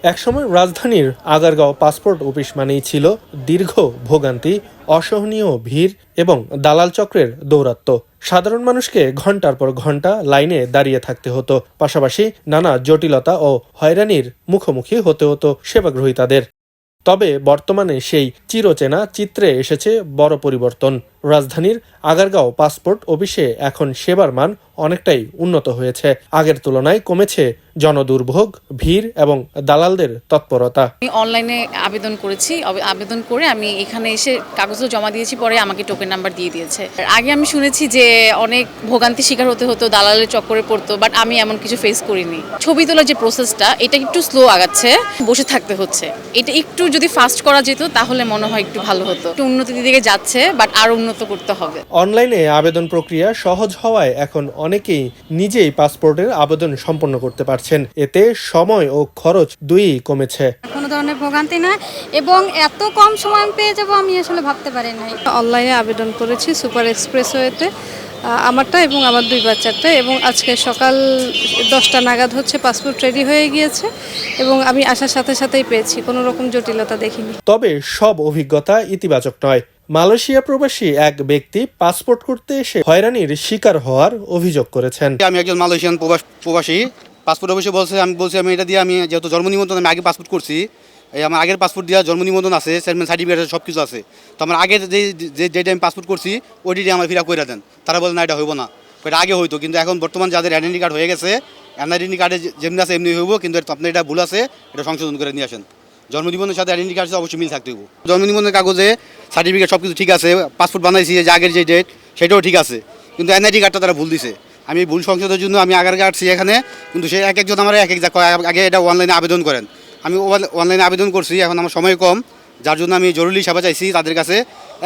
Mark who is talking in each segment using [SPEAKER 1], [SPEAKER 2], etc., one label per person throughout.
[SPEAKER 1] একসময় রাজধানীর Agargaon passport office মানেই ছিল দীর্ঘ ভোগান্তি, অসহনীয় ভিড় এবং দালাল চক্রের দৌরাত্ম্য। সাধারণ মানুষকে ঘন্টার পর ঘন্টা লাইনে দাঁড়িয়ে থাকতে হতো, পাশাপাশি নানা জটিলতা ও হয়রানির মুখোমুখি হতে হতো সেবাগ্রহীতাদের। তবে বর্তমানে সেই চিরচেনা চিত্রে এসেছে বড় পরিবর্তন। রাজধানীর আগারগাঁও পাসপোর্ট অফিসে এখন সেবার মান অনেকটাই উন্নত হয়েছে। আগের তুলনায় কমেছে জনদুর্ভোগ, ভিড় এবং দালালদের তৎপরতা।
[SPEAKER 2] আমি অনলাইনে আবেদন করেছি, আবেদন করে আমি এখানে এসে কাগজও জমা দিয়েছি, পরে আমাকে টোকেন নাম্বার দিয়ে দিয়েছে। আগে আমি শুনেছি যে অনেক ভোগান্তি শিকার হতে হতো, দালালের চক্করে পড়তো, বাট আমি এমন কিছু ফেস করিনি। ছবি তোলার যে প্রসেসটা, এটা একটু স্লো আগাচ্ছে, বসে থাকতে হচ্ছে। এটা একটু যদি ফাস্ট করা যেত তাহলে মনে হয় একটু ভালো হতো। একটু উন্নতির দিকে যাচ্ছে, বাট আরো উন্নত করতে হবে।
[SPEAKER 1] অনলাইনে আবেদন প্রক্রিয়া সহজ হওয়ায় এখন অনেকেই নিজেই পাসপোর্টের আবেদন সম্পন্ন করতে পারছেন। এতে সময় ও খরচ দুইই কমেছে।
[SPEAKER 3] কোনো ধরনের ভোগান্তি না এবং এত কম সময় পেয়ে যাব আমি আসলে ভাবতে পারি নাই।
[SPEAKER 4] অনলাইনে আবেদন করেছি সুপার এক্সপ্রেসওয়েতে, আমারটা এবং আমার 2 বাচ্চারটা, এবং আজকে সকাল 10টা নাগাদ হচ্ছে পাসপোর্ট রেডি হয়ে গিয়েছে এবং আমি আসার সাথে সাথেই পেয়েছি, কোনো রকম জটিলতা দেখিনি।
[SPEAKER 1] তবে সব অভিজ্ঞতা ইতিবাচক নয়। মালয়েশিয়া প্রবাসী এক ব্যক্তি পাসপোর্ট করতে এসে হয়রানির শিকার হওয়ার অভিযোগ করেছেন।
[SPEAKER 5] আমি একজন মালয়েশিয়ান প্রবাসী, পাসপোর্ট অফিসে বলছি আমি এটা দিয়ে, আমি যেহেতু জন্ম নিবন্ধন আমি আগে পাসপোর্ট করছি, এই আমার আগের পাসপোর্ট দেওয়া জন্ম নিবন্ধন আছে, সেটেলমেন্ট সার্টিফিকেট আছে, সব কিছু আছে। তো আমার আগের যেটা আমি পাসপোর্ট করছি ওই ডিটে আমার ফিরা করে দেন। তারা বলে না এটা হইব না, এটা আগে হইতো, কিন্তু এখন বর্তমান যাদের আইডেন্টি কার্ড হয়ে গেছে, আইডেন্টি কার্ডে যেমনি আছে এমনি হইব, কিন্তু আপনার এটা ভুল আছে, এটা সংশোধন করে নিয়ে আসেন। জন্ম নিবন্ধনের সাথে আইডেন্টি কার্ডের সাথে অবশ্যই মিল থাকতে হইব। জন্ম নিবন্ধনের কাগজে সার্টিফিকেট সব কিছু ঠিক আছে, পাসপোর্ট বানাইছি যে আগের যে ডেট সেটাও ঠিক আছে, কিন্তু এনআইডি কার্ডটা তারা ভুল দিছে। আমি ভুল সংশোধনের জন্য আমি আগারগাঁও আসছি এখানে, কিন্তু সে একজন আমার আগে এটা অনলাইনে আবেদন করেন। আমি অনলাইনে আবেদন করছি, এখন আমার সময় কম, যার জন্য আমি জরুরি সেবা চাইছি তাদের কাছে,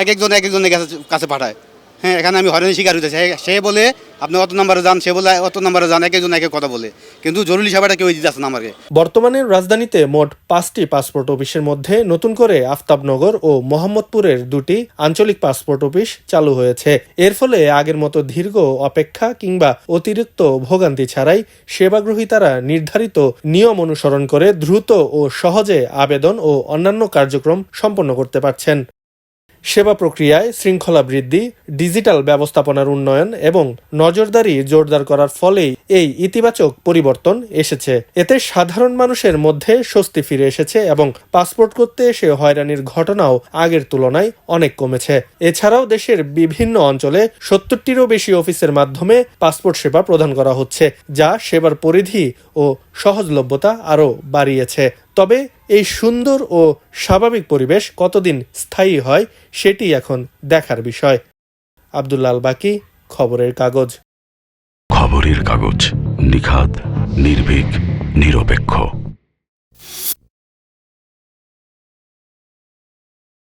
[SPEAKER 5] একজনের কাছে পাঠায়। হ্যাঁ, এখানে আমি হয়রানির শিকার হইতেছি। সে বলে আপনি অত নাম্বারে যান, সে বলে অত নাম্বারে যান, একজন একে কথা বলে, কিন্তু জরুরি সেবাটা কেউ দিতে আসে না আমাকে।
[SPEAKER 1] বর্তমানে রাজধানীতে মোট 5টি পাসপোর্ট অফিসের মধ্যে নতুন করে আফতাবনগর ও মোহাম্মদপুরের 2টি আঞ্চলিক পাসপোর্ট অফিস চালু হয়েছে। এর ফলে আগের মতো দীর্ঘ অপেক্ষা কিংবা অতিরিক্ত ভোগান্তি ছাড়াই সেবাগ্রহীতারা নির্ধারিত নিয়ম অনুসরণ করে দ্রুত ও সহজে আবেদন ও অন্যান্য কার্যক্রম সম্পন্ন করতে পারছেন। সেবা প্রক্রিয়ায় শৃঙ্খলা বৃদ্ধি, ডিজিটাল ব্যবস্থাপনার উন্নয়ন এবং নজরদারি জোরদার করার ফলেই এই ইতিবাচক পরিবর্তন এসেছে। এতে সাধারণ মানুষের মধ্যে স্বস্তি ফিরে এসেছে এবং পাসপোর্ট করতে এসে হয়রানির ঘটনাও আগের তুলনায় অনেক কমেছে। এছাড়াও দেশের বিভিন্ন অঞ্চলে 70টিরও বেশি অফিসের মাধ্যমে পাসপোর্ট সেবা প্রদান করা হচ্ছে, যা সেবার পরিধি ও সহজলভ্যতা আরও বাড়িয়েছে। তবে এই সুন্দর ও স্বাভাবিক পরিবেশ কতদিন স্থায়ী হয় সেটি এখন দেখার বিষয়। আব্দুল্লাহ আল বাকি, খবরের কাগজ।
[SPEAKER 6] খবরের কাগজ, নিখাত, নির্ভীক, নিরপেক্ষ।